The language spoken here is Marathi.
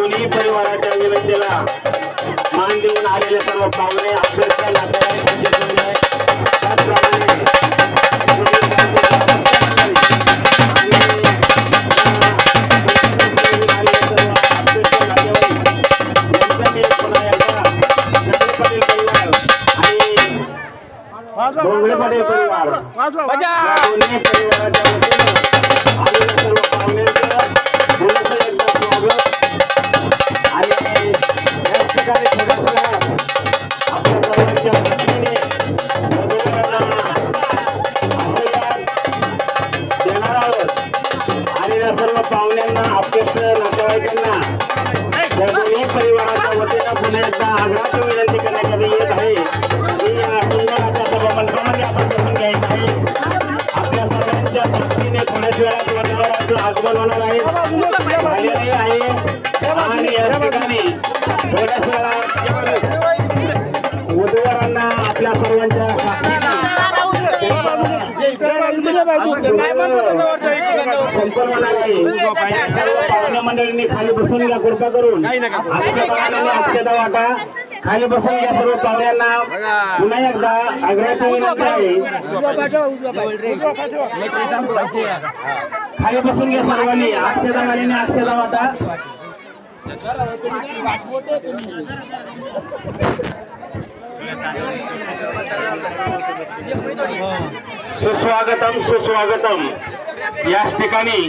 दोन्ही परिवाराच्या विनंतीला मान देऊन आलेले सर्व पाहुणे अभ्यस्त नातेवाईक सदस्य त्याचप्रमाणे डोंगरे पाटील परिवार या दोन्ही परिवाराच्या वतीनं आलेल्या सर्व पाहुण्यांचं थोडंसं एकदा स्वागत आणि याच ठिकाणी थोडंसं आपल्या सर्वांच्या वतीने आशीर्वाद देणार आहोत। आलेल्या सर्व पाहुण्यांना अभ्यस्त नातेवाईकांना या दोन्ही परिवाराच्या वतीनं पुन्हा एकदा आग्रहाची विनंती करण्यात येत आहे की या सुंदर अशा सभामंडपामध्ये आपण बसून घ्यायचं आहे। आपल्या सर्वांच्या साक्षीने थोड्याच वेळात वधूवरांचं आगमन होणार आहे झालेले आहे आणि या ठिकाणी थोड्याच वेळात वधूवरांना आपल्या सर्वांच्या साक्षीने संपन्न होणार आहे। सर्व पाहुणे मंडळींनी खाली बसून घ्या कृपा करून अक्षता वाटा खाली बसून घ्या सर्व पाहुण्यांना पुन्हा एकदा आग्रहाची विनंती आहे खाली बसून घ्या सर्वांनी अक्षता वालीने अक्षता वाटा सुस्वागतम सुस्वागतम याच ठिकाणी